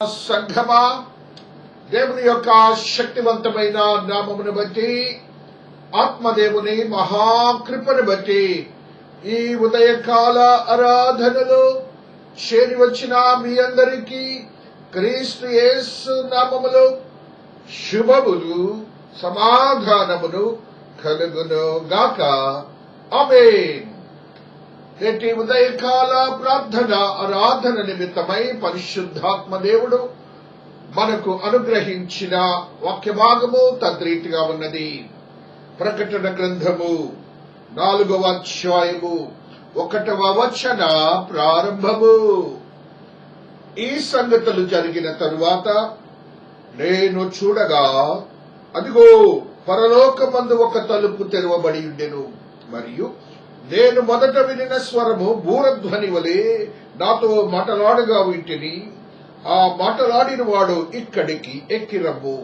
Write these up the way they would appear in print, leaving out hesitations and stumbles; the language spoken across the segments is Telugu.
సంఘమా, దేవుని యొక్క శక్తివంతమైన నామమును బట్టి, ఆత్మదేవుని మహాకృపను బట్టి ఈ ఉదయకాల ఆరాధనలో చేరి వచ్చిన మీ అందరికీ క్రీస్తు యేసు నామములో శుభములు సమాధానములు కలుగును గాక. ఆమేన్. నేటి ఉదయకాల ప్రార్థన ఆరాధన నిమిత్తమై పరిశుద్ధాత్మ దేవుడు మనకు అనుగ్రహించిన వాక్య భాగము తద్రీతిగా ఉన్నది. ప్రకటన గ్రంథము 4వ అధ్యాయము 1వ వచన ప్రారంభము. ఈ సంగతులు జరిగిన తరువాత నేను చూడగా, అదిగో పరలోకమందు ఒక తలుపు తెరవబడి ఉండెను. మరియు నేను మొదట వినిన స్వరము బూరధ్వని వలె నాతో మాటలాడగా వింటిని. ఆ మాటలాడిన వాడు, ఇక్కడికి ఎక్కిరమ్ము,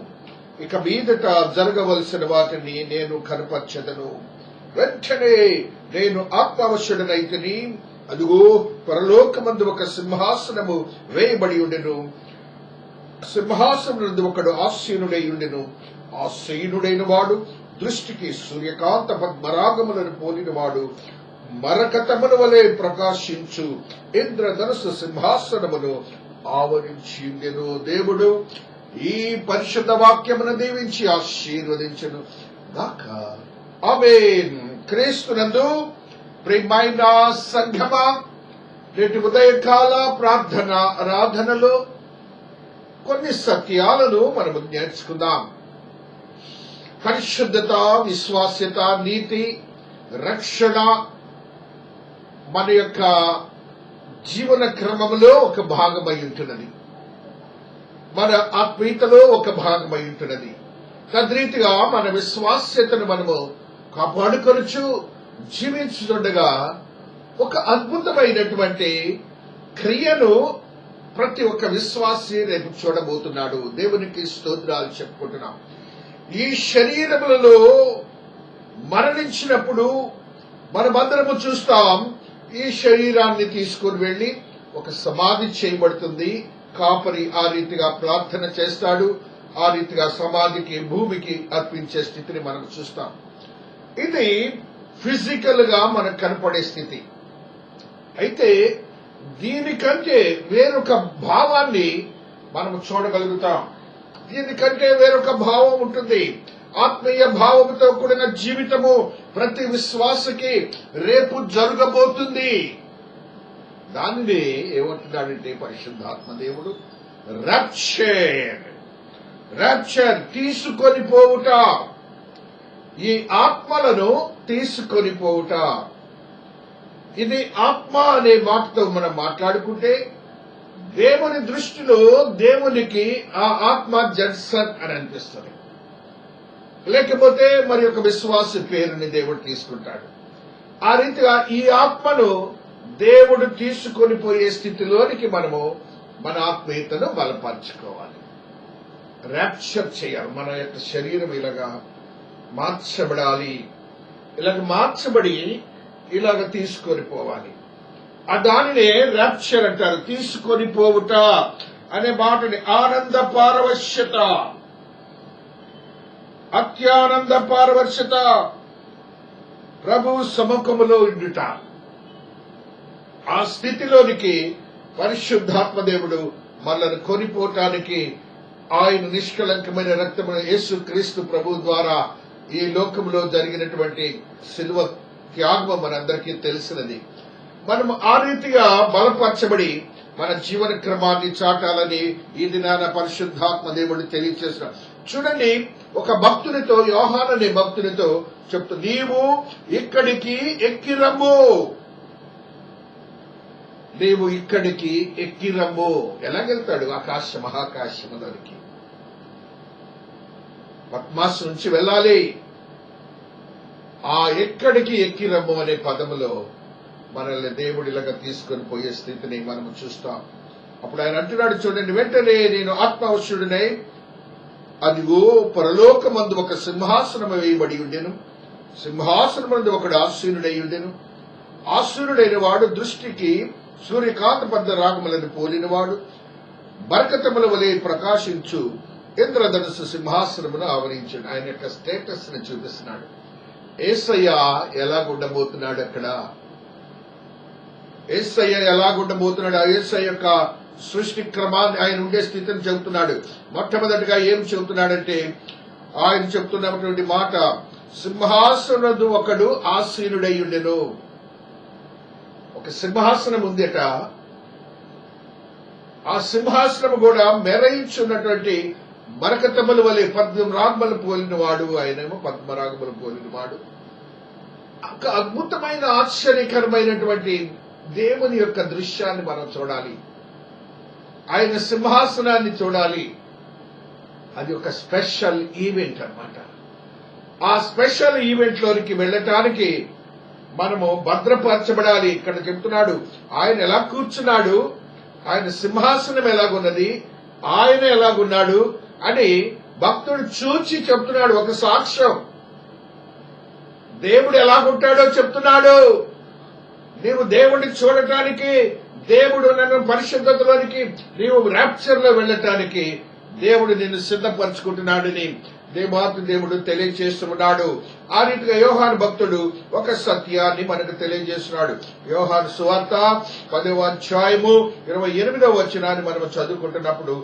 ఇక మీదట జరగవలసిన వాటిని నేను కనపరచెదను. వెంటనే నేను ఆత్మవశుడనైతిని. అదిగో పరలోకమందు ఒక సింహాసనము వేయబడి ఉండెను. సింహాసనం ఒకడు ఆసీనుడై ఉండెను. ఆసీనుడైన వాడు దృష్టికి సూర్యకాంత పద్మరాగములను పోలినవాడు. మరకతముల వలె ప్రకాశించు ఇంద్రధనుసు సింహాసనమును ఆవరించి ఉండెను. దేవుడు ఈ పరిశుద్ధ వాక్యమును దీవించి ఆశీర్వదించును గాక. ఆమేన్. క్రీస్తునందు ప్రియమైన సంఘమా, నేటి ఉదయకాల ప్రార్థన ఆరాధనలో కొన్ని సత్యాలను మనము నేర్చుకుందాం. పరిశుద్ధత, విశ్వాస్యత, నీతి, రక్షణ మన యొక్క జీవన క్రమంలో ఒక భాగమై ఉంటున్నది. మన ఆత్మీయతలో ఒక భాగమై ఉంటున్నది. తద్రీతిగా మన విశ్వాస్యతను మనము కాపాడుకొనుచు జీవించుతుండగా ఒక అద్భుతమైనటువంటి క్రియను ప్రతి ఒక్క విశ్వాసి రేపు చూడబోతున్నాడు. దేవునికి స్తోత్రాలు చెప్పుకుంటున్నాం. ఈ శరీరములలో మరణించినప్పుడు మనమందరము చూస్తాం, ఈ శరీరాన్ని తీసుకుని వెళ్లి ఒక సమాధి చేయబడుతుంది. కాపరి ఆ రీతిగా ప్రార్థన చేస్తాడు. ఆ రీతిగా సమాధికి, భూమికి అర్పించే స్థితిని మనం చూస్తాం. ఇది ఫిజికల్ గా మనకు కనపడే స్థితి. అయితే దీనికంటే వేరొక భావాన్ని మనం చూడగలుగుతాం. దీనికంటే వేరొక భావం ఉంటుంది. ఆత్మీయ భావముతో కూడిన జీవితము ప్రతి విశ్వాసకి రేపు జరగబోతుంది. దానిని ఏమంటున్నాడంటే పరిశుద్ధాత్మ దేవుడు, రాప్చర్, తీసుకొని పోవుట. ఈ ఆత్మలను తీసుకొని పోవుట. ఇది ఆత్మ అనే మాటతో మనం మాట్లాడుకుంటే, దేవుని దృష్టిలో దేవునికి ఆ ఆత్మ జడ్సన్ అని అనిపిస్తుంది. లేకపోతే మరి ఒక విశ్వాస పేరుని దేవుడు తీసుకుంటాడు. ఆ రీతిగా ఈ ఆత్మను దేవుడు తీసుకొని పోయే స్థితిలోనికి మనము మన ఆత్మీయతను బలపరచుకోవాలి. ర్యాప్చర్ చేయాలి. మన యొక్క శరీరం ఇలాగా మార్చబడాలి. ఇలాగ మార్చబడి ఇలాగ తీసుకొని పోవాలి. ఆ దానినే ర్యాప్చర్ అంటారు. తీసుకొని పోవుట అనే మాటని ఆనంద పారవశ్యత, అత్యానంద పారవశ్యత, ప్రభు సముఖములో ఉండుట. ఆ స్థితిలోనికి పరిశుద్ధాత్మ దేవుడు మనల్ని కొనిపోవటానికి ఆయన నిష్కలంకమైన రక్తమును యేసు క్రీస్తు ప్రభు ద్వారా ఈ లోకంలో జరిగినటువంటి శిలువ త్యాగం మనందరికీ తెలిసినది. మనం ఆ రీతిగా బలపరచబడి మన జీవన క్రమాన్ని చాటాలని ఈ దినాన పరిశుద్ధాత్మ దేవుడు తెలియజేసిన. చూడండి, ఒక భక్తునితో, యోహాను అనే భక్తునితో చెప్తూ, నీవు ఇక్కడికి ఎక్కిరమ్ము, నీవు ఇక్కడికి ఎక్కిరమ్ము. ఎలాగెళ్తాడు? మహాకాశములోనికి, పద్మాసు నుంచి వెళ్ళాలి. ఆ ఎక్కడికి ఎక్కిరమ్ము అనే పదములో మనల్ని దేవుడిలాగా తీసుకొని పోయే స్థితిని మనం చూస్తాం. అప్పుడు ఆయన అంటున్నాడు, చూడండి, వెంటనే నేను ఆత్మవశుడినై, అదిగో పరలోకమందు ఒక సింహాసనం వేయబడి ఉండెను. సింహాసనమందు ఒకడు ఆసీనుడై ఉండెను. ఆసీనుడైన వాడు దృష్టికి సూర్యకాంత పద్మ రాగములను పోలినవాడు. బరకతముల వలె ప్రకాశించు ఇంద్రధనుసు సింహాసనమును ఆవరించాడు. ఆయన యొక్క స్టేటస్ ని చూపిస్తున్నాడు. యేసయ్య ఎలాగుండబోతున్నాడు అక్కడ, యేసయ్య ఎలాగుండబోతున్నాడు, ఆ యేసయ్య యొక్క సృష్టి క్రమాన్ని, ఆయన ఉండే స్థితిని చెబుతున్నాడు. మొట్టమొదటిగా ఏం చెబుతున్నాడంటే, ఆయన చెప్తున్నటువంటి మాట, సింహాసనదు ఒకడు ఆసీనుడై ఉండెను. ఒక సింహాసనం ఉందట, ఆ సింహాసనం కూడా మెరయించున్నటువంటి మరకతముల వలె పద్మరాగములు పోలిన వాడు, ఆయనేమో పద్మరాగములు పోలిన వాడు. ఒక అద్భుతమైన ఆశ్చర్యకరమైనటువంటి దేవుని యొక్క దృశ్యాన్ని మనం చూడాలి. ఆయన సింహాసనాన్ని చూడాలి. అది ఒక స్పెషల్ ఈవెంట్ అన్నమాట. ఆ స్పెషల్ ఈవెంట్ లోనికి వెళ్ళటానికి మనము భద్రపరచబడాలి. ఇక్కడ చెప్తున్నాడు, ఆయన ఎలా కూర్చున్నాడు, ఆయన సింహాసనం ఎలాగున్నది, ఆయన ఎలాగున్నాడు అని భక్తుడు చూచి చెప్తున్నాడు. ఒక సాక్ష్యం, దేవుడు ఎలాగుంటాడో చెప్తున్నాడు. నీవు దేవుడిని చూడటానికి, దేవుడు నన్ను పరిశుద్ధతలోనికి, నీవు ర్యాప్చర్ లో వెళ్ళటానికి దేవుడు నిన్ను సిద్ధపరచుకుంటున్నాడని దేవాతి దేవుడు తెలియజేస్తున్నాడు. ఆ రీతిగా యోహాను భక్తుడు ఒక సత్యాన్ని మనకు తెలియజేస్తున్నాడు. యోహాను సువార్త 10వ అధ్యాయము 28వ వచనాన్ని మనం చదువుకుంటున్నప్పుడు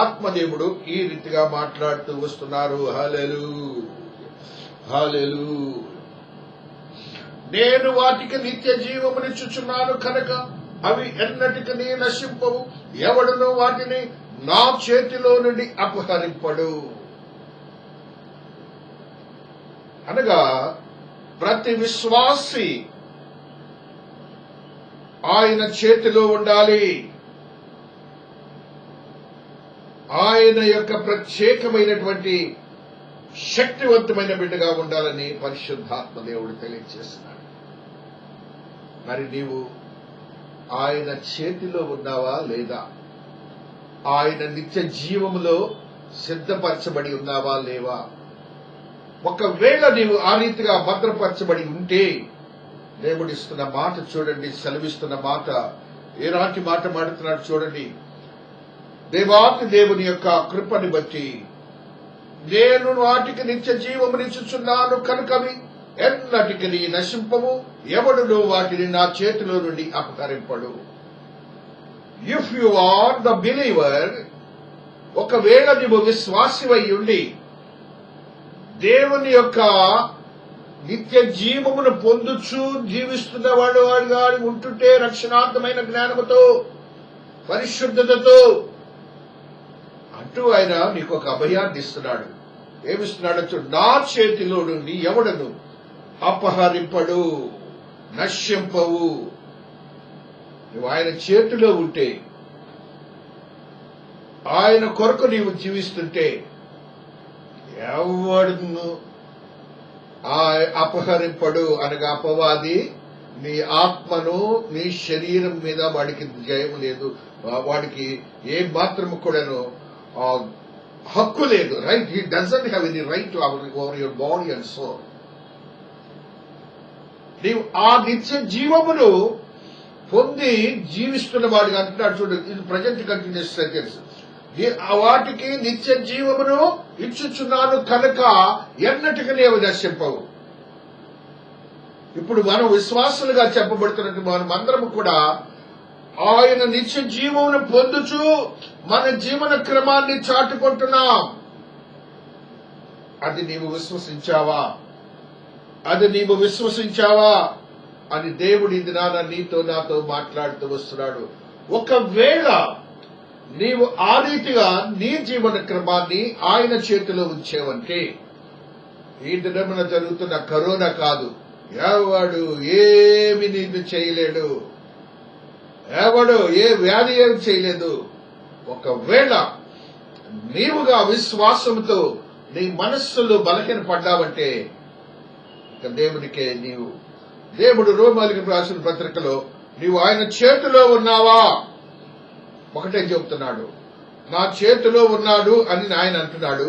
ఆత్మదేవుడు ఈ రీతిగా మాట్లాడుతూ వస్తున్నారు. హల్లెలూయా, హల్లెలూయా. నేను వాటికి నిత్య జీవమునిచ్చుచున్నాను కనుక అవి ఎన్నటికీ నశింపవు, ఎవడును వాటిని నా చేతిలో నుండి అపహరింపడు. అనగా ప్రతి విశ్వాసి ఆయన చేతిలో ఉండాలి. ఆయన యొక్క ప్రత్యేకమైనటువంటి శక్తివంతమైన బిడ్డగా ఉండాలని పరిశుద్ధాత్మ దేవుడు తెలియజేస్తున్నాడు. మరి నీవు ఆయన చేతిలో ఉన్నావా లేదా? ఆయన నిత్య జీవములో సిద్ధపరచబడి ఉన్నావా లేవా? ఒకవేళ నీవు ఆ రీతిగా భద్రపరచబడి ఉంటే, దేవుడిస్తున్న మాట చూడండి, సెలవిస్తున్న మాట, ఏనాటి మాట మాడుతున్నాడు చూడండి. దేవాతి దేవుని యొక్క కృపని బట్టి నేను వాటికి నిత్య జీవమునిచ్చుచున్నాను కనుకవి ఎన్నటికి నశింపము, ఎవడును వాటిని నా చేతిలో నుండి అపహరింపడు. If you are the believer, ఒకవేళ నీవు విశ్వాసివై ఉండి దేవుని యొక్క నిత్య జీవమును పొందుచు జీవిస్తున్నవాడు వాడుగా ఉంటుంటే, రక్షణార్థమైన జ్ఞానముతో పరిశుద్ధతతో అంటూ ఆయన నీకు ఒక అభయాన్ని ఇస్తున్నాడు. ఏమిస్తున్నాడు? నా చేతిలో నుండి ఎవడను అపహరింపడు, నశ్యంపవు. నువ్వు ఆయన చేతిలో ఉంటే, ఆయన కొరకు నీవు జీవిస్తుంటే ఎవడును అపహరింపడు. అనగా అపవాది నీ ఆత్మను, నీ శరీరం మీద వాడికి జయం లేదు, వాడికి ఏ మాత్రము కూడాను హక్కు లేదు. Right, he doesn't have any right over your body and soul. నీవు ఆ నిత్య జీవమును పొంది జీవిస్తున్న వాడిగా అంటున్నాడు చూడు. ఇది ప్రజెంట్ కంటిన్యూస్ సెంటెన్స్. వాటికి నిత్య జీవమును ఇచ్చుచున్నాను కనుక ఎన్నటికీ నీవు నశింపవు. ఇప్పుడు మనం విశ్వాసులుగా చెప్పబడుతున్నట్టు మనమందరము కూడా ఆయన నిత్య జీవమును పొందుచు మన జీవన క్రమాన్ని చాటుకుంటున్నాం. అది నీవు విశ్వసించావా? అది నీవు విశ్వసించావా అని దేవుడి దినాన నీతో నాతో మాట్లాడుతూ వస్తున్నాడు. ఒకవేళ నీవు ఆ రీతిగా నీ జీవన క్రమాన్ని ఆయన చేతిలో ఉంచేవంటే, ఈ దినమున జరుగుతున్న కరోనా కాదు, ఎవడు ఏమి నిన్ను చేయలేడు, ఎవడు ఏ వ్యాధి ఏమి చేయలేదు. ఒకవేళ నీవుగా విశ్వాసంతో నీ మనస్సులో బలహీన పడ్డావంటే ఇక దేవునికే నీవు. దేవుడు రోమాలకు రాసిన పత్రికలో నీవు ఆయన చేతిలో ఉన్నావా? ఒకటే చెబుతున్నాడు, నా చేతిలో ఉన్నాడు అని ఆయన అంటున్నాడు.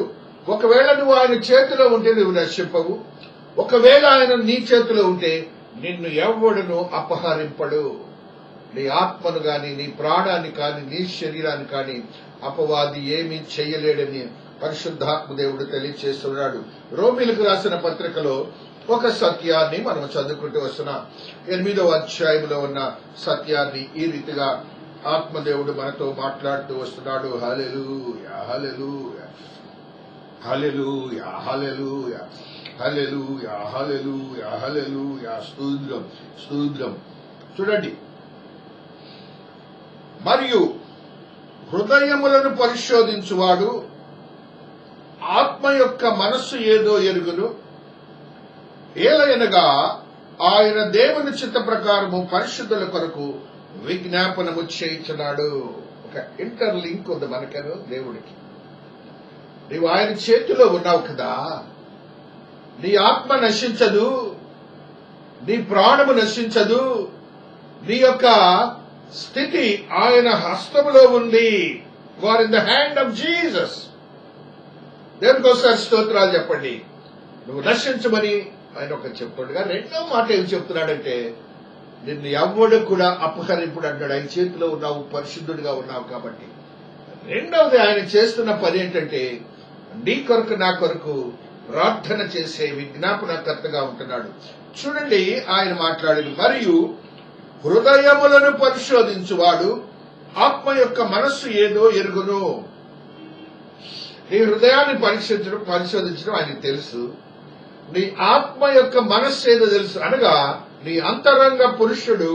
ఒకవేళ నువ్వు ఆయన చేతిలో ఉంటే నువ్వు నశింపవు. ఒకవేళ ఆయన నీ చేతిలో ఉంటే నిన్ను ఎవడును అపహరింపడు. నీ ఆత్మను గాని, నీ ప్రాణాన్ని కాని, నీ శరీరాన్ని కాని అపవాది ఏమీ చెయ్యలేడని పరిశుద్ధాత్మ దేవుడు తెలియచేస్తున్నాడు. రోమీలకు రాసిన పత్రికలో ఒక సత్యాన్ని మనం చదువుకుంటూ వస్తున్నాం. 8వ అధ్యాయంలో ఉన్న సత్యాన్ని ఈ రీతిగా ఆత్మదేవుడు మనతో మాట్లాడుతూ వస్తున్నాడు. హల్లెలూయా, హల్లెలూయా, హల్లెలూయా, హల్లెలూయా, హల్లెలూయా, హల్లెలూయా, హల్లెలూయా. స్తోత్రం, స్తోత్రం. చూడండి, మరియు హృదయములను పరిశోధించువాడు ఆత్మ యొక్క మనస్సు ఏదో ఎరుగును, ఏలయనగా ఆయన దేవుని చిత్త ప్రకారము పరిశుద్ధుల కొరకు విజ్ఞాపనము చేయించున్నాడు. ఒక ఇంటర్లింక్ ఉంది మనకను దేవుడికి. నీవు ఆయన చేతిలో ఉన్నావు కదా, నీ ఆత్మ నశించదు, నీ ప్రాణము నశించదు, నీ యొక్క స్థితి ఆయన హస్తములో ఉంది. You are in the hand of Jesus. దేవునికోసారి స్తోత్రాలు చెప్పండి. నువ్వు నశించమని ఆయన ఒక చెప్తుండగా, రెండో మాట ఏం చెప్తున్నాడంటే, నిన్ను ఎవ్వడు కూడా అపహరింపుడు అంటాడు. ఆయన చేతిలో ఉన్నావు, పరిశుద్ధుడిగా ఉన్నావు కాబట్టి. రెండవది ఆయన చేస్తున్న పని ఏంటంటే, నీ కొరకు నా కొరకు ప్రార్థన చేసే విజ్ఞాపనకర్తగా ఉంటున్నాడు. చూడండి, ఆయన మాట్లాడింది, మరియు హృదయములను పరిశోధించువాడు ఆత్మ యొక్క మనస్సు ఏదో ఎరుగును. నీ హృదయాన్ని పరిశోధించడం ఆయనకు తెలుసు. నీ ఆత్మ యొక్క మనస్సు ఏదో తెలుసు. అనగా నీ అంతరంగ పురుషుడు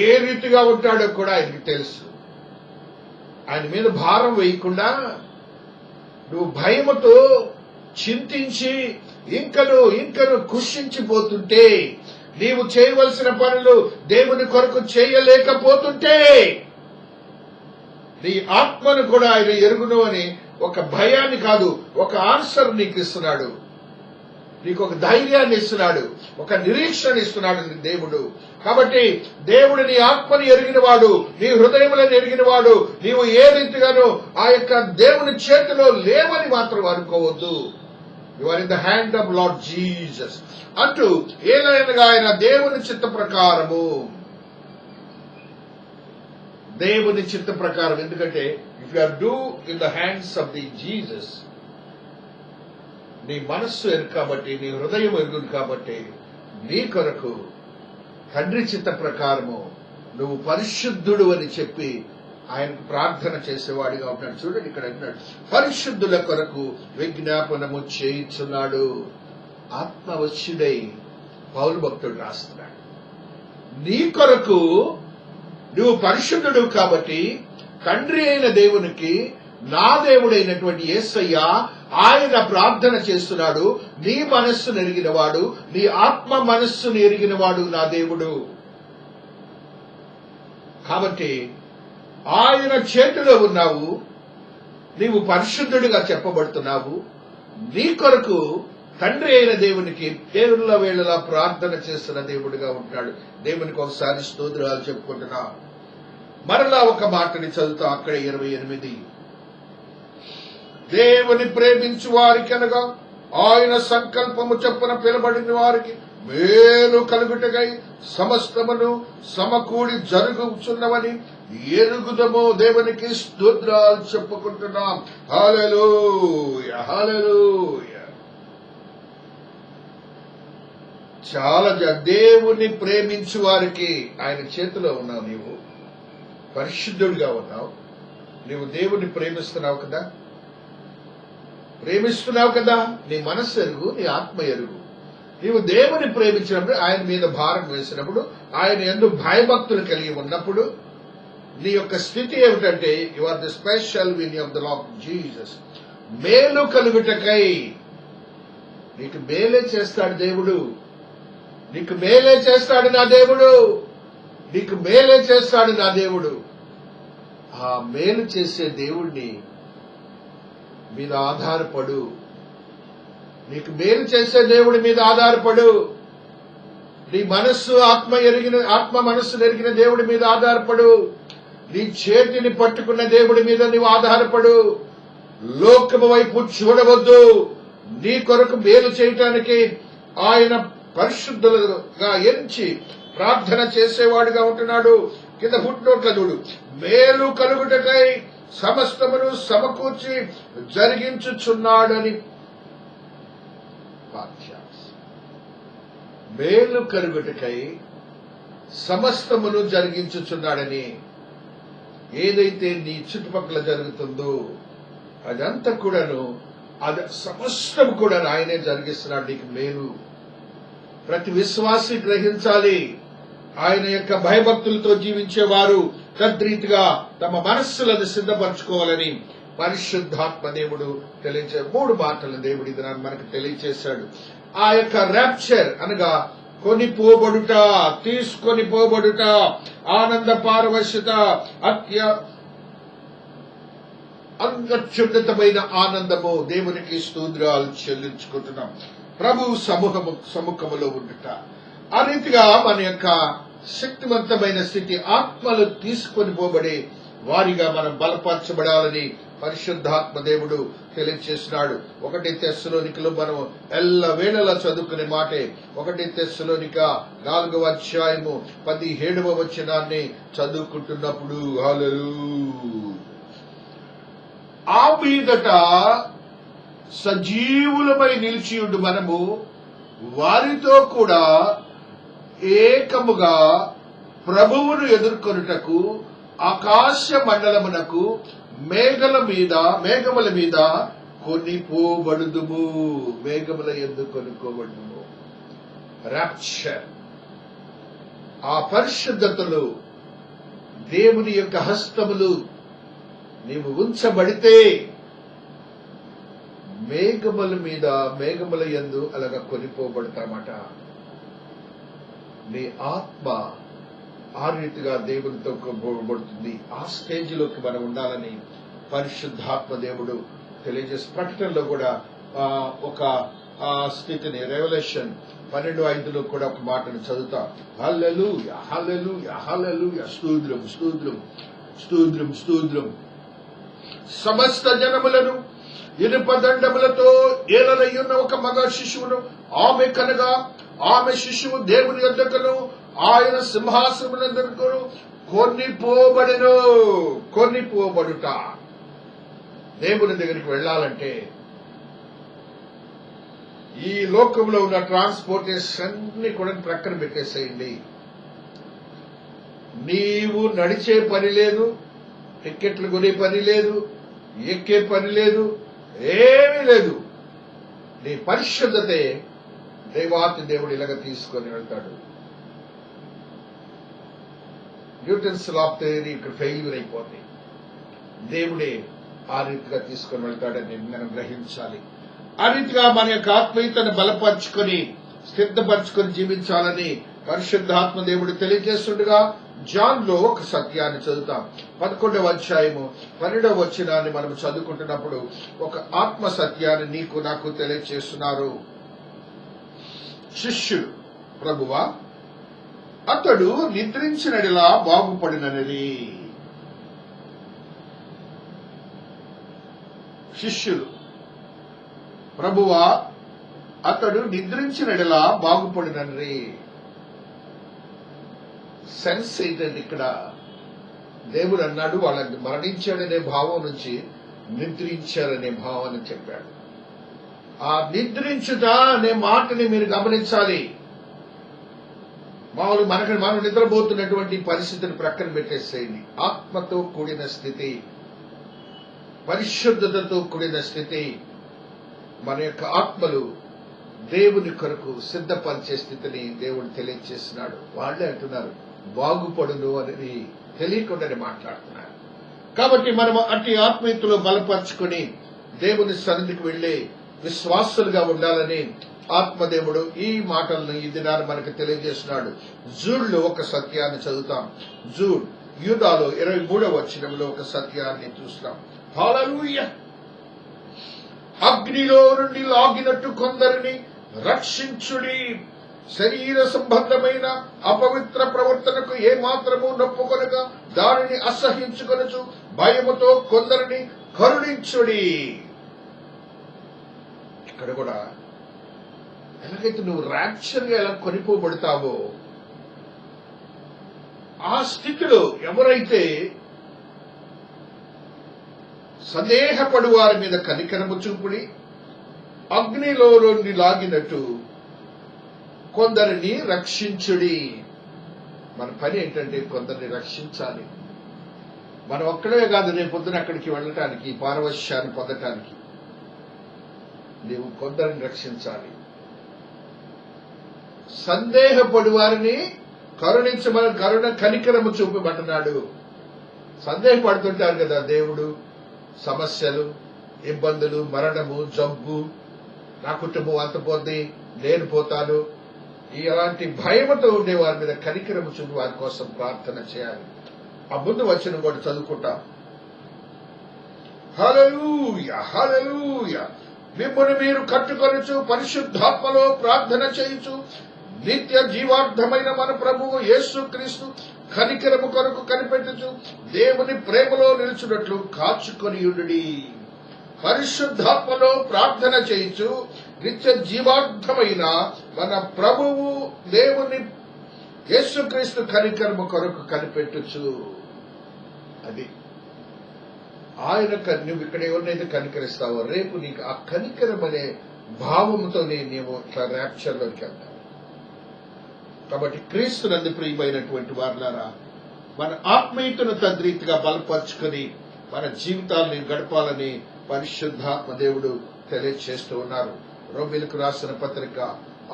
ఏ రీతిగా ఉంటాడో కూడా ఆయనకు తెలుసు. ఆయన మీద భారం వేయకుండా నువ్వు భయముతో చింతించి ఇంకను కుషించిపోతుంటే, నీవు చేయవలసిన పనులు దేవుని కొరకు చేయలేకపోతుంటే, నీ ఆత్మను కూడా ఆయన ఎరుగును అని ఒక భయాన్ని కాదు, ఒక ఆన్సర్ నీకు ఇస్తున్నాడు. నీకు ఒక ధైర్యాన్ని ఇస్తున్నాడు, ఒక నిరీక్షణ ఇస్తున్నాడు దేవుడు. కాబట్టి దేవుడు నీ ఆత్మని ఎరిగినవాడు, నీ హృదయములను ఎరిగినవాడు. నీవు ఏ రీతిగానో ఆ యొక్క దేవుని చేతిలో లేవని మాత్రం అనుకోవద్దు. You are in the hand of Lord Jesus అంటూ, ఏలైనగా ఆయన దేవుని చిత్త ప్రకారము, దేవుని చిత్త ప్రకారం. ఎందుకంటే if you or do in the hands of the Jesus, నీ మనస్సు ఎరుగు కాబట్టి, నీ హృదయం ఎరుగును కాబట్టి, నీ కొరకు తండ్రి చిత్త ప్రకారము నువ్వు పరిశుద్ధుడు అని చెప్పి ఆయనకు ప్రార్థన చేసేవాడిగా ఉంటాడు. చూడండి, ఇక్కడ అంటున్నాడు, పరిశుద్ధుల కొరకు విజ్ఞాపనము చేయించున్నాడు. ఆత్మవశ్యుడై పౌలు భక్తుడు రాస్తున్నాడు. నీ కొరకు నువ్వు పరిశుద్ధుడు కాబట్టి తండ్రి అయిన దేవునికి, నా దేవుడైనటువంటి యేసయ్య ఆయన ప్రార్థన చేస్తున్నాడు. నీ మనస్సును ఎరిగినవాడు, నీ ఆత్మ మనస్సును ఎరిగినవాడు నా దేవుడు. కాబట్టి ఆయన చేతిలో ఉన్నావు, నీవు పరిశుద్ధుడిగా చెప్పబడుతున్నావు. నీ కొరకు తండ్రి అయిన దేవునికి పేరుల వేళలా ప్రార్థన చేస్తున్న దేవుడిగా ఉంటాడు. దేవునికి ఒకసారి స్తోత్రాలు చెప్పుకుంటున్నా. మరలా ఒక మాటని చదువుతా, అక్కడ 28. దేవుని ప్రేమించు వారికి అనగా ఆయన సంకల్పము చొప్పున పిలబడిన వారికి మేలు కలుగుటకై సమస్తమును సమకూడి జరుగుచున్నవని ఎరుగుదము. దేవునికి స్తోత్రాలు చెప్పుకుంటున్నాం. హల్లెలూయా, హల్లెలూయా. చాలా దేవుని ప్రేమించు వారికి ఆయన చేతిలో ఉన్నావు. నీవు పరిశుద్ధుడిగా ఉన్నావు. నీవు దేవుని ప్రేమిస్తున్నావు కదా, నీ మనస్సు ఎరుగు, నీ ఆత్మ ఎరుగు. నీవు దేవుని ప్రేమించినప్పుడు, ఆయన మీద భారం వేసినప్పుడు, ఆయన యందు భయభక్తులు కలిగి ఉన్నప్పుడు, నీ యొక్క స్థితి ఏమిటంటే, you are the special win of the Lord Jesus. మేలు కలుగుటకై, నీకు మేలే చేస్తాడు దేవుడు, నీకు మేలే చేస్తాడు నా దేవుడు, నీకు మేలే చేస్తాడు నా దేవుడు. ఆ మేలు చేసే దేవుణ్ణి మీద ఆధారపడు. నీకు మేలు చేసే దేవుడి మీద ఆధారపడు. నీ మనస్సు ఆత్మ మనస్సు ఎరిగిన దేవుడి మీద ఆధారపడు. నీ చేతిని పట్టుకున్న దేవుడి మీద నీవు ఆధారపడు. లోకము వైపు చూడవద్దు. నీ కొరకు మేలు చేయటానికి ఆయన పరిశుద్ధులుగా ఎంచి ప్రార్థన చేసేవాడుగా ఉంటున్నాడు. కింద ఫుట్నోట్ల చూడు, మేలు కలుగుటకై సమస్తమును సమకూర్చి జరిగించుచున్నాడని. మేలు కలుగుటకై సమస్తమును జరిగించుచున్నాడని. ఏదైతే నీ చుట్టుపక్కల జరుగుతుందో అదంతా కూడాను, అది సమస్తం కూడా ఆయనే జరిగిస్తున్నాడు నీకు మేలు. ప్రతి విశ్వాసి గ్రహించాలి. ఆయన యొక్క భయభక్తులతో జీవించేవారు తద్రీతిగా తమ మనస్సులను సిద్ధపరచుకోవాలని పరిశుద్ధాత్మ దేవుడు తెలియచే 3 మాటలు దేవుడు ఇది మనకు తెలియచేశాడు. ఆ యొక్క ర్యాప్చర్ అనగా కొనిపోబడుట, తీసుకొని పోబడుట, ఆనంద పారవశ్యత, అత్యున్నతమైన ఆనందము. దేవునికి స్తోత్రాలు చెల్లించుకుంటున్నాం. ప్రభు సముఖములో ఉండుట. ఆ రీతిగా మన యొక్క శక్తివంతమైన స్థితి, ఆత్మలు తీసుకొని పోబడే వారిగా మనం బలపరచబడాలని పరిశుద్ధాత్మ దేవుడు తెలియజేస్తున్నాడు. 1 తెస్సలోనికలో మనం ఎల్ల వేళలా చదువుకునే మాటే 1 తెస్సలోనిక 4వ అధ్యాయము 17వ వచనాన్ని చదువుకుంటున్నప్పుడు హల్లెలూయా, ఆ మీదట సజీవులమై నిలిచియుండు మనము వారితో కూడా ఏకముగా ప్రభువును ఎదుర్కొనుటకు ఆకాశ మండలమునకు మేఘముల మీద కొనిపోబడుదుము. మేఘముల యందు కొనుక్కోబడుదుము. రాప్చర్, ఆ పరిశుద్ధతలు, దేవుని యొక్క హస్తములు నీవు ఉంచబడితే మేఘముల యందు అలాగా కొనిపోబడతామట. నీ ఆత్మ ఆ రీతిగా దేవునితో కొనిపోబడుతుంది. ఆ స్టేజ్లోకి మనం ఉండాలని పరిశుద్ధాత్మ దేవుడు తెలియజేసి ప్రకటనలో కూడా ఒక స్థితిని, రెవల్యూషన్ 12:5లో కూడా ఒక మాటను చదువుతా. హల్లెలూయా, హల్లెలూయా, హల్లెలూయా, స్తోత్రం, స్తోత్రం, స్తోత్రం, స్తోత్రం. సమస్త జనములను ఇనుపదండములతో ఏలనయ్యున్న ఒక మగ శిశువును ఆమె కనగా, ఆమె శిశువు దేవుని యొద్దకును ఆయన సింహాసనమునందుకు కొనిపోబడెను. కొనిపోబడుట. దేవుని దగ్గరికి వెళ్ళాలంటే ఈ లోకంలో ఉన్న ట్రాన్స్పోర్టేషన్ అన్ని కూడా ప్రక్కన పెట్టేసేయండి. నీవు నడిచే పని లేదు, టిక్కెట్లు కొనే పని లేదు, ఎక్కే పని లేదు, ఏమీ లేదు. నీ పరిశుద్ధతే దేవాతి దేవుడు ఇలాగ తీసుకొని వెళ్తాడు. న్యూటన్స్ లా ఆఫ్ థియరీ ఇక్కడ ఫెయిల్యూర్ అయిపోతుంది. దేవుడే ఆ రీతిగా తీసుకొని వెళ్తాడని మనం గ్రహించాలి. ఆ రీతిగా మన యొక్క ఆత్మీయతను బలపరుచుకొని సిద్ధపరచుకొని జీవించాలని పరిశుద్ధాత్మ దేవుడు తెలియజేస్తుండగా జాన్ లో ఒక సత్యాన్ని చదువుతాం. 11వ అధ్యాయము 12వ వచనాన్ని మనం చదువుకుంటున్నప్పుడు ఒక ఆత్మ సత్యాన్ని నీకు నాకు తెలియజేస్తున్నారు. శిష్యులు, ప్రభువా అతడు నిద్రించినడిలా బాగుపడినది. శిష్యులు, ప్రభువా అతడు నిద్రించినడిలా బాగుపడినది. సెన్స్ ఏంటంటే ఇక్కడ దేవుడు అన్నాడు వాళ్ళని మరణించాడనే భావం నుంచి నిద్రించారనే భావాన్ని చెప్పాడు. ఆ నిద్రించుట అనే మాటని మీరు గమనించాలి. మనం నిద్రపోతున్నటువంటి పరిస్థితిని ప్రక్కన పెట్టేసేయండి. ఆత్మతో కూడిన స్థితి, పరిశుద్ధతతో కూడిన స్థితి, మన యొక్క ఆత్మలు దేవుని కొరకు సిద్ధపరిచే స్థితిని దేవుడు తెలియజేస్తున్నాడు. వాళ్ళే అంటున్నారు బాగుపడును అని తెలియకుండానే మాట్లాడుతున్నారు. కాబట్టి మనం అట్టి ఆత్మీయతలో బలపరుచుకుని దేవుని సన్నిధికి వెళ్లి విశ్వాసులుగా ఉండాలని ఆత్మదేవుడు ఈ మాటలను ఈ దినాన్ని మనకు తెలియజేస్తున్నాడు. జూడ్లో ఒక సత్యాన్ని చదువుతాం. జూడ్ యూదాలో 23వ వచనంలో ఒక సత్యాన్ని చూస్తాం. హల్లెలూయా. అగ్నిలో నుండి లాగినట్టు కొందరిని రక్షించుడి. శరీర సంబంధమైన అపవిత్ర ప్రవర్తనకు ఏమాత్రము నొప్పుకొనగా దానిని అసహించుకొనచ్చు భయముతో కొందరిని కరుణించుడి. ఇక్కడ కూడా ఎలాగైతే నువ్వు ర్యాప్చర్ గా ఎలా కొనిపోబడతావో ఆ స్థితిలో ఎవరైతే సందేహపడు వారి మీద కనికరము చూపుడి అగ్నిలో నుండి లాగినట్టు కొందరిని రక్షించుడి. మన పని ఏంటంటే కొందరిని రక్షించాలి. మనం ఒక్కడే కాదు, రేపొద్దున అక్కడికి వెళ్ళటానికి, పారవశ్యాన్ని పొందటానికి నీవు కొందరిని రక్షించాలి. సందేహపడు వారిని కరుణించమని కనికరము చూపమంటున్నాడు. సందేహపడుతుంటారు కదా, దేవుడు సమస్యలు, ఇబ్బందులు, మరణము, జబ్బు, నా కుటుంబం అంత పోద్ది, నేను పోతాను, ఇలాంటి భయముతో ఉండే వారి మీద కనికరము చూపి వారి కోసం ప్రార్థన చేయాలి. ఆ ముందు వచనం కూడా చదువుకుంటాం. హల్లెలూయా హల్లెలూయా. మిమ్మును మీరు కట్టుకొనుచు పరిశుద్ధాత్మలో ప్రార్థన చేయుచు నిత్య జీవార్థమైన మన ప్రభువు యేసుక్రీస్తు కనికరము కొరకు కనిపెట్టుచు దేవుని ప్రేమలో నిలుచున్నట్లు కాచుకొనియుండుడి. పరిశుద్ధాత్మలో ప్రార్థన చేయుచు నిత్య జీవార్థమైన మన ప్రభువు దేవుని యేసుక్రీస్తు కనికరము కొరకు కనిపెట్టుచు. అది ఆయన నువ్వు ఇక్కడ ఎవరినైతే కనికరిస్తావో రేపు నీకు ఆ కనికరం అనే భావంతో నీవు ఇట్లా ర్యాప్చర్లోకి వెళ్తావు. కాబట్టి క్రీస్తునందు ప్రియమైనటువంటి వారులారా, మన ఆత్మీయతను తద్రీతిగా బలపరుచుకుని మన జీవితాలను గడపాలని పరిశుద్ధాత్మ దేవుడు తెలియజేస్తూ ఉన్నారు. రోమీయులకు రాసిన పత్రిక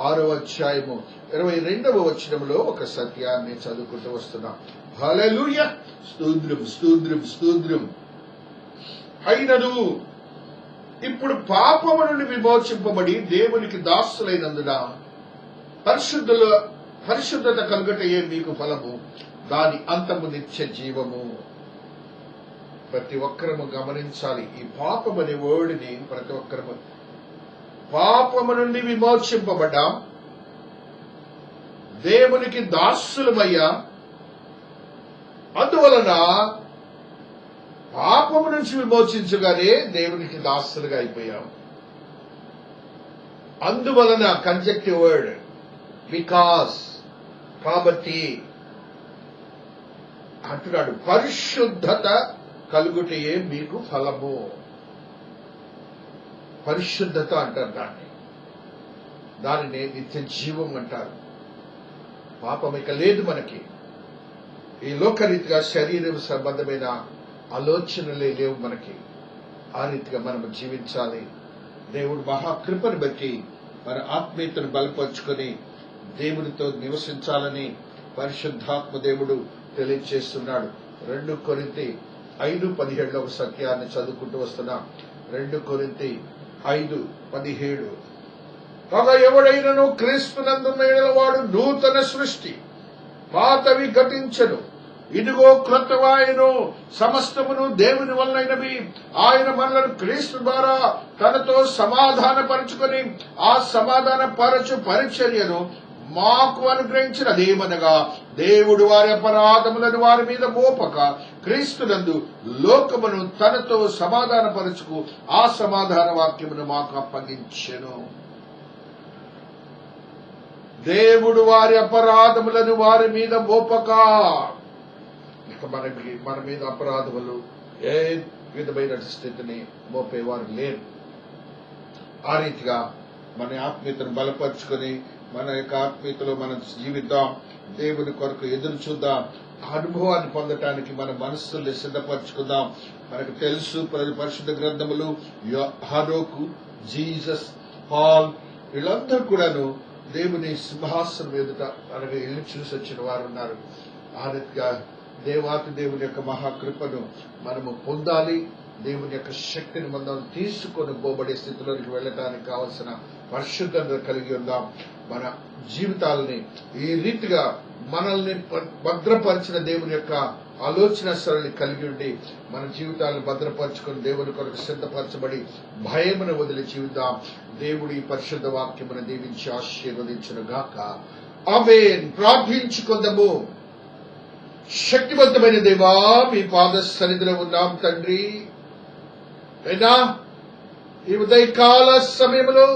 6వ అధ్యాయము 22వ వచనంలో ఒక సత్యాన్ని చదువుకుంటూ వస్తున్నాం. హల్లెలూయా. స్తోత్రం స్తోత్రం స్తోత్రం. అయినను ఇప్పుడు పాపము నుండి విమోచింపబడి దేవునికి దాసులైనందున పరిశుద్ధత కలుగటయే మీకు ఫలము, దాని అంతము నిత్య జీవము. ప్రతి ఒక్కరము గమనించాలి ఈ పాపం అనే వర్డ్ని. ప్రతి ఒక్కరము పాపము నుండి విమోచింపబడ్డాం, దేవునికి దాసులమయ్యాం. అందువలన పాపము నుంచి విమోచించగానే దేవునికి దాసులుగా అయిపోయాం. అందువలన కంజెక్టివ్ వర్డ్, బికాస్, కాబట్టి అంటున్నాడు. పరిశుద్ధత కలుగుటయే మీకు ఫలము. పరిశుద్ధత అంటారు దానిని నిత్య జీవం అంటారు. పాపం ఇక లేదు మనకి. ఈ లోకరీతిగా శరీరం సంబంధమైన ఆలోచనలే లేవు మనకి. ఆ రీతిగా మనం జీవించాలి. దేవుడు మహాకృపను బట్టి మన ఆత్మీయతను బలపరుచుకొని దేవునితో నివసించాలని పరిశుద్ధాత్మ దేవుడు తెలియజేస్తున్నాడు. 2 కొరింథీ 5:17 ఒక సత్యాన్ని చదువుకుంటూ వస్తున్నాం. 2 కొరింథీ 5:17. కాగా ఎవడైనను క్రీస్తునందున్న యెడల వాడు నూతన సృష్టి, పాతవి గతించెను, ఇదిగో క్రొత్తవాయను, సమస్తమును దేవుని వలనైనవి. ఆయన మనలను క్రీస్తు ద్వారా తనతో సమాధానపరచుకొని ఆ సమాధాన పరచు పరిచర్యను మాకు అనుగ్రహించినదేమనగా, దేవుడు వారి అపరాధములను వారి మీద మోపక క్రీస్తునందు లోకమును తనతో సమాధానపరచుకు ఆ సమాధాన వాక్యమును మాకు అప్పగించెను. దేవుడు వారి అపరాధములను వారి మీద మోపక, ఇక మన మీద అపరాధములు ఏ విధమైన స్థితిని మోపేవారు లేరు. ఆ రీతిగా మన ఆత్మీయతను బలపరుచుకొని మన యొక్క ఆత్మీయతలో మనం జీవిద్దాం. దేవుని కొరకు ఎదురు చూద్దాం. అనుభవాన్ని పొందటానికి మన మనస్సుల్ని సిద్ధపరచుకుందాం. మనకు తెలుసు పరిశుద్ధ గ్రంథములు హనోకు, జీసస్, పాల్ వీళ్ళందరూ కూడాను దేవుని సింహాసనం ఎదుట అనగా ఇల్లు చూసి వచ్చిన వారు ఉన్నారు. ఆ రీతిగా దేవాతి దేవుని యొక్క మహాకృపను మనము పొందాలి. దేవుని యొక్క శక్తిని మనం తీసుకొని పోబడే స్థితిలోకి వెళ్ళటానికి కావలసిన పరిశుద్ధత కలిగి ఉందాం. మన జీవితాలని ఈ రీతిగా మనల్ని భద్రపరిచిన దేవుని యొక్క ఆలోచన సరళి కలిగి ఉండి మన జీవితాలను భద్రపరచుకుని దేవుని కొరకు సిద్ధపరచబడి భయమును వదిలి జీవిద్దాం. దేవుడి పరిశుద్ధ వాక్యమును దీవించి ఆశీర్వదించును గాక. ఆమేన్. ప్రార్థించుకుందాము. శక్తివంతమైన దేవా, మీ పాద సన్నిధిలో ఉన్నాం తండ్రి. అయినా ఈ ఉదయకాల సమయంలో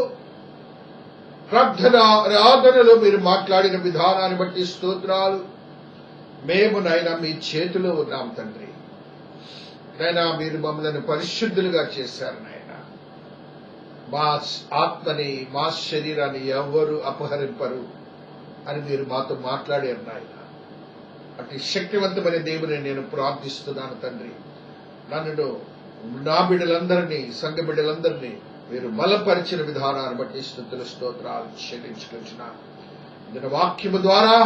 ప్రార్థన ఆరాధనలో మీరు మాట్లాడిన విధానాన్ని బట్టి స్తోత్రాలు. మేము నాయన మీ చేతిలో ఉన్నాం తండ్రి. నాయన మీరు మమ్మల్ని పరిశుద్ధులుగా చేశారు నాయన. మా ఆత్మని మా శరీరాన్ని ఎవరు అపహరింపరు అని మీరు మాతో మాట్లాడారు నాయన. అతి శక్తివంతమైన దేవుని నేను ప్రార్థిస్తున్నాను తండ్రి. నన్ను నా బిడ్డలందరినీ సంఘ బిడ్డలందరినీ మీరు బలపరిచిన విధానాన్ని బట్టి స్తుతులు స్తోత్రాలు చెల్లించుకుంటున్నాను. నేను వాక్యము ద్వారా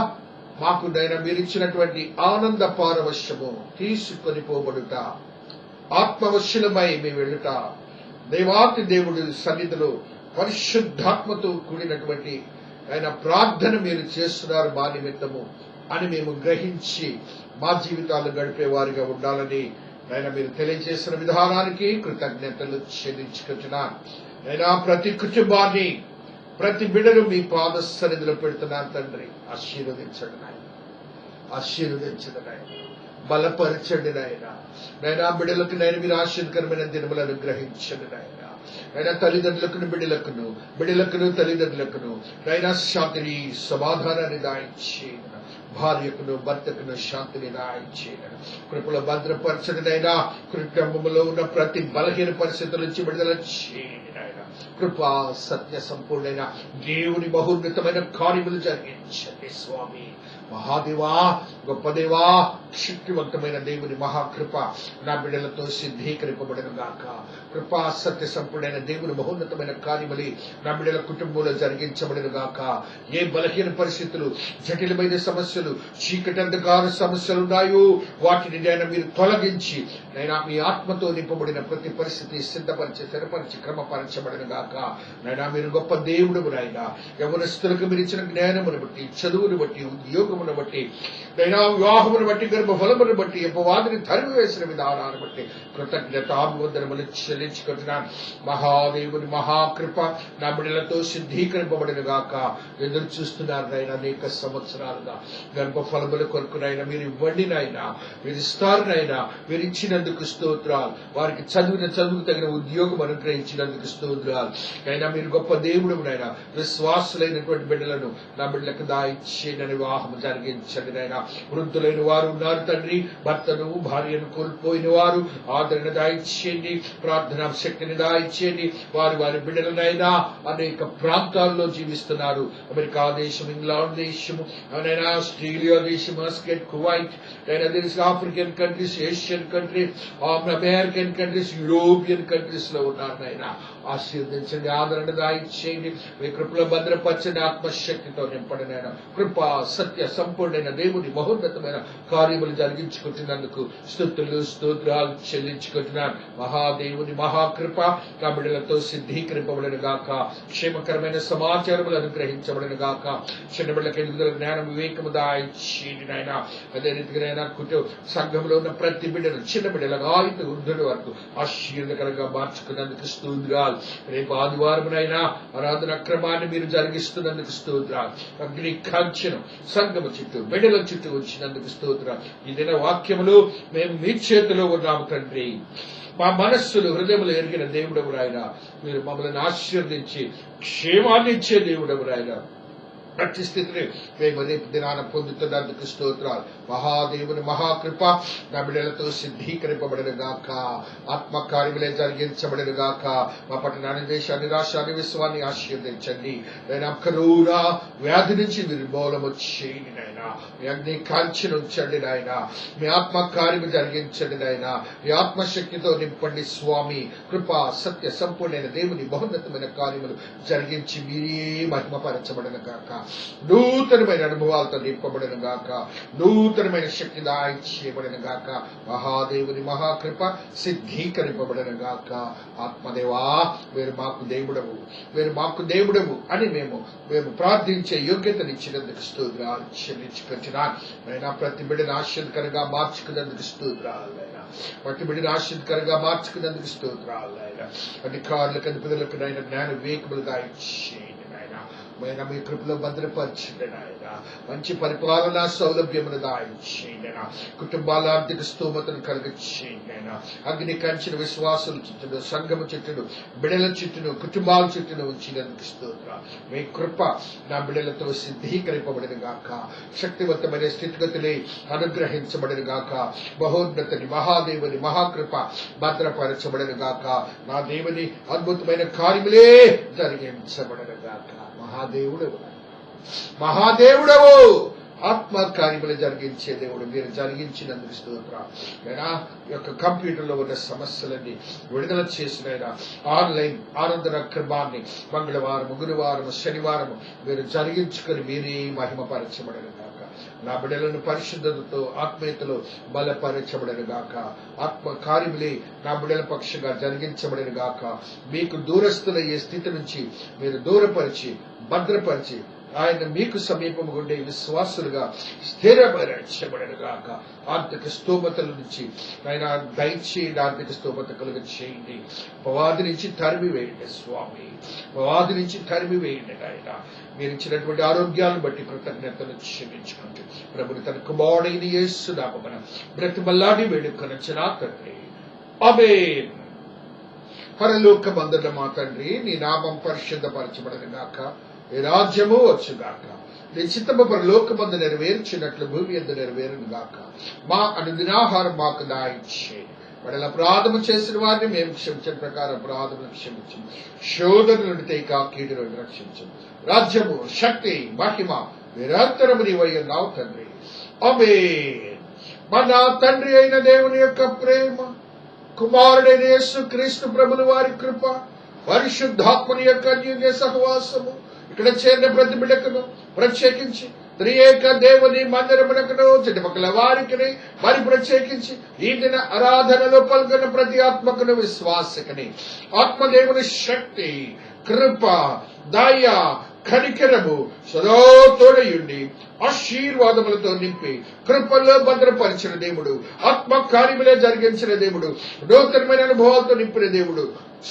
మాకు నైనా మీరు ఇచ్చినటువంటి ఆనంద పారవశ్యము తీసుకొని పోబడుట, ఆత్మవశ్యులమై మేము వెళ్ళుట, దేవాతి దేవుడి సన్నిధిలో పరిశుద్ధాత్మతో కూడినటువంటి ఆయన ప్రార్థన మీరు చేస్తున్నారు మా నిమిత్తము అని మేము గ్రహించి మా జీవితాలు గడిపే వారిగా ఉండాలని ఆయన మీరు తెలియజేసిన విధానానికి కృతజ్ఞతలు చెల్లించుకుంటున్నాను. అయినా ప్రతి కుటుంబాన్ని ప్రతి బిడ్డను మీ పాద సన్నిధిలో పెడుతున్నాను తండ్రి. ఆశీర్వదించండి నాయన, ఆశీర్వదించండి నాయన, బలపరచండి నాయన. నైనా బిడ్డలకు నేను మీరు ఆశీర్కరమైన దినములను అనుగ్రహించండి నాయన. అయినా తల్లిదండ్రులకును బిడ్డలకును, బిడ్డలకును తల్లిదండ్రులకును నైనా శాంతిని సమాధానాన్ని దాయించేయను. భార్యకును భర్తకును శాంతిని దాయించేయను. కృపలో భద్రపరచడినైనా కుటుంబంలో ఉన్న ప్రతి బలహీన పరిస్థితుల నుంచి విడుదల చేయండి నాయన. కృపా సత్య సంపూర్ణైన దేవుని బహున్నతమైన కార్యములు జరిగించండి స్వామి. మహాదేవా, గొప్ప దేవా, శక్తివంతమైన దేవుని మహాకృప నా బిడ్డలతో సిద్ధీకరింపబడను గాక. కృపా సత్య సంపూర్ణైన దేవుని మహోన్నతమైన కార్యములు నా బిడ్డల కుటుంబంలో జరిగించబడను గాక. ఏ బలహీన పరిస్థితులు, జటిలమైన సమస్యలు, చీకటి అంధకార సమస్యలు ఉన్నాయో వాటిని నేను మీరు తొలగించి నైనా మీ ఆత్మతో నింపబడిన ప్రతి పరిస్థితి సిద్ధపరిచి స్థిరపరిచి క్రమపరచబడను గాక. నైనా మీరు గొప్ప దేవుడు నాయన. యవనస్తులకు మీరు ఇచ్చిన జ్ఞానమును బట్టి, చదువును బట్టి, ఉద్యోగమును బట్టి, నైనా వివాహమును బట్టి, గర్భఫలమును బట్టి, అపవాదిని తరిమి వేసిన విధానాన్ని బట్టి కృతజ్ఞతాభివందనములు చెల్లించుకుంటున్నాను. మహాదేవుని మహాకృప నా బిడ్డలతో సిద్ధీకరింపబడిన గాక. ఎదురు చూస్తున్నారు నాయన అనేక సంవత్సరాలుగా. గర్భఫలముల కొరకు నాయన మీరు ఇవ్వండి నాయన, మీరు ఇస్తారు నాయన. మీరు ఇచ్చినందుకు స్తోత్రాలు. వారికి చదువుకు తగిన ఉద్యోగం అనుగ్రహించినందుకు స్తోత్రాలు. అయినా మీరు గొప్ప దేవుడు నాయన. విశ్వాసులైనటువంటి బిడ్డలను నా బిడ్డలకు దాయిచ్చేయని వివాహం జరిగించండి నాయన. వృద్ధులైన వారు ఉన్నారు తండ్రి, భర్తను భార్యను కోల్పోయిన వారు ఆదరణ దాయిచ్చేయండి, ప్రార్థనా శక్తిని దాయిచ్చేయండి. వారి బిడ్డలనైనా అనేక ప్రాంతాల్లో జీవిస్తున్నారు. అమెరికా దేశం, ఇంగ్లాండ్ దేశము, ఆస్ట్రేలియా దేశం, mascot, Kuwait, African countries, Asian countries, American countries, European countries లో ఉన్నారు నాయన. ఆశీర్వదించండి, ఆదరణ దాయిచ్చేయండి. మీ కృపలో భద్రపరచండి, ఆత్మశక్తితో నింపండి నాయన. కృప సత్య సంపూర్ణమైన దేవుని మహోన్నతమైన కార్యములు జరిగించుకుంటున్నందుకు స్తుతులు స్తోత్రాలు చెల్లించుకుంటున్నాను. మహాదేవుని మహాకృప నా బిడ్డలతో సిద్ధీకరింపబడిన గాక. క్షేమకరమైన సమాచారములు అనుగ్రహించబడిన గాక. చిన్న బిడ్డలకు ఎదుగుదల జ్ఞానం వివేకము దాయిచ్చేయండి నాయన. అదే రీతిగా సంఘంలో ఉన్న ప్రతి బిడ్డను చిన్న బిడ్డలుగా వృద్ధుల వరకు ఆశీర్వదకరంగా మార్చుకున్నందుకు స్తోత్రాలు. రేపు ఆదివారమునైనా ఆరాధన క్రమాన్ని మీరు జరిగిస్తున్నందుకు స్తోత్రాలు. అగ్ని కాంచెను సంఘము చుట్టూ బిడ్డల చుట్టూ వచ్చినందుకు స్తోత్రాలు. ఈ దిన వాక్యములు మేము మీ చేతిలో ఉన్నాము తండ్రి. మా మనస్సులు హృదయములు ఎరిగిన దేవుడవు రాయన. మీరు మమ్మల్ని ఆశీర్వదించి క్షేమాన్ని ఇచ్చే దేవుడవు రాయన. ప్రతి స్థితిని మేము రేపు దినాన పొందుతున్నందుకు స్తోత్రాలు. మహాదేవుని మహాకృప నా బిడ్డలతో సిద్ధీకరింపబడిన గాక. ఆత్మకార్యములే జరిగించబడిన గాక. మా పట్టణాన్ని, దేశాన్ని, రాష్ట్రాన్ని, విశ్వాన్ని ఆశీర్వదించండి. నేను కరోనా వ్యాధి నుంచి నిర్మూలన చేయండి నాయన. మీ అగ్ని కాంచెను ఉంచండి నాయన. మీ ఆత్మకార్యము జరిగించండి నాయన. మీ ఆత్మశక్తితో నింపండి స్వామి. కృప సత్య సంపూర్ణమైన దేవుని మహోన్నతమైన కార్యములు జరిగించి మీరే మహిమపరచబడిన గాక. నూతనమైన అనుభవాలతో నింపబడిన గాక. నూతనమైన శక్తి దాయిచ్చేయబడిన గాక. మహాదేవుని మహాకృప సిద్ధీకరింపబడిన గాక. ఆత్మదేవా, మీరు మాకు దేవుడవు, మీరు మాకు దేవుడవు అని మేము ప్రార్థించే యోగ్యతనిచ్చినందుకు స్తోత్రాలు చెల్లించుకుంటున్నాను. అయినా ప్రతి బిడ్డను ఆశీర్వదకరంగా మార్చుకున్నందుకు స్తోత్రాలు. అయినా ప్రతి బిడ్డను ఆశీర్వదకరంగా మార్చుకున్నందుకు స్తోత్రాలు. అయినా అధికారులకు, అధిపతులకు నైనా జ్ఞాన వివేకములు దాయిచ్చేయండి నాయన. ఆయన మీ కృపలో భద్రపరచండి నాయన. మంచి పరిపాలనా సౌలభ్యమును దాయించేయండి. కుటుంబాల ఆర్థిక స్తోమతను కలిగించేయండి. అగ్ని కంచిన విశ్వాసుల చుట్టూ, సంఘము చుట్టూ, బిడల చుట్టూ, కుటుంబాల చుట్టూ ఉంచినందుకు స్తోత్రం. మీ కృప నా బిడలతో సిద్ధీకరింపబడిన గాక. శక్తివంతమైన స్థితిగతులే అనుగ్రహించబడిన గాక. మహోన్నతని మహాదేవుని మహాకృప భద్రపరచబడిన గాక. నా దేవుని అద్భుతమైన కార్యములే జరిగించబడిన గాక. మహాదేవుడవు ఆత్మ కార్యములు జరిగించే దేవుడు, మీరు జరిగించినందుకు స్తోత్రం. యొక్క కంప్యూటర్లో ఉన్న సమస్యలన్నీ విడుదల చేసిన ఆన్లైన్ ఆనందన క్రమాన్ని మంగళవారం, గురువారం, శనివారం మీరు జరిగించుకొని మీరే మహిమపరచబడను గాక. నా బిడ్డలను పరిశుద్ధతతో ఆత్మీయతలో బలపరచబడను గాక. ఆత్మ కార్యములే నా బిడ్డల పక్షంగా జరిగించబడను గాక. మీకు దూరస్తులయ్యే స్థితి నుంచి మీరు దూరపరిచి భద్రపరిచి ఆయన మీకు సమీపము ఉండే విశ్వాసులుగా స్థిరపరచబడను గాక. ఆర్థిక స్తోమతల నుంచి ఆయన దయచేయండి, ఆర్థిక స్తోమత కలుగ చేయండి. అపవాది నుంచి తరిమి వేయండి స్వామి, అపవాది నుంచి తరిమి వేయండి ఆయన. మీరు ఇచ్చినటువంటి ఆరోగ్యాలను బట్టి కృతజ్ఞతలు క్షమించుకుంటూ ప్రభుని తన కుమారుడైన యేసు నామమున బ్రతిమలాడి వేడుకొనొచ్చిన తండ్రి, ఆమేన్. పరలోకమందున్న మా తండ్రి, నీ నామం పరిశుద్ధపరచబడను గాక. నీ రాజ్యము వచ్చుగాక. నీ చిత్తము పరలోకమందు నెరవేర్చినట్లు భూమి యందు నెరవేరును గాక. మా అనుదినాహారం మాకు దయచేయండి. వాడు అపరాధము చేసిన వారిని మేము క్షమించిన ప్రకారం అపరాధములను క్షమించము. శోధన నుండి కీడు నుండి రక్షించము. రాజ్యము, శక్తి, మహిమ నిరంతరము నీవై ఉన్నావు తండ్రి, ఆమేన్. మన తండ్రి అయిన దేవుని యొక్క ప్రేమ, కుమారుడైన యేసు క్రీస్తు ప్రభుల వారి కృప, పరిశుద్ధాత్మని యొక్క అన్యోన్య సహవాసము ఇక్కడ చేరిన ప్రతి బిడ్డకును, ప్రత్యేకించి త్రియేక దేవుని మందిరమునకును చుట్టుపక్కల వారికి మరి ప్రత్యేకించి ఈ దిన ఆరాధనలో పాల్గొన్న ప్రతి ఆత్మకును విశ్వాసకుని ఆత్మదేవుని శక్తి, కృప, దయ, కనికరము సదా తోడయుండి ఆశీర్వాదములతో నింపి కృపల్లో భద్రపరిచిన దేవుడు, ఆత్మ కార్యములే జరిగించిన దేవుడు, నూతనమైన అనుభవాలతో నింపిన దేవుడు,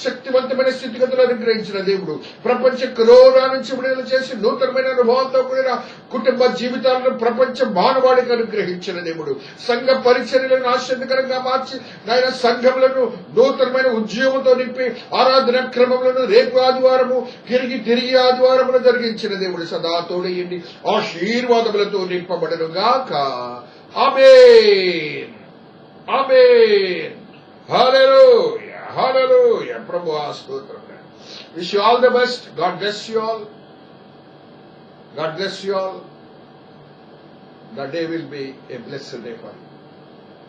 శక్తివంతమైన స్థితిగతులు అనుగ్రహించిన దేవుడు, ప్రపంచ కరోనా నుంచి విడుదల చేసి నూతనమైన అనుభవాలతో కూడిన కుటుంబ జీవితాలను ప్రపంచ మానవాళికి అనుగ్రహించిన దేవుడు, సంఘ పరిచర్యలను ఆశ్చర్యకరంగా మార్చి నాయన సంఘములను నూతనమైన ఉద్యోగంతో నింపి ఆరాధన క్రమములను రేపు ఆదివారము తిరిగి ఆదివారమును జరిగించిన దేవుడు, సదా తోడయండి ఆశీర్వాదములతో నింపబడను గాక. ఆమేన్, ఆమేన్. హల్లెలూయా, hallelujah. Prabhu స్తోత్రం. Wish you all the best. God bless you all. God bless you all. The day will be a blessed day for you.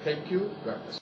Thank you. God bless you.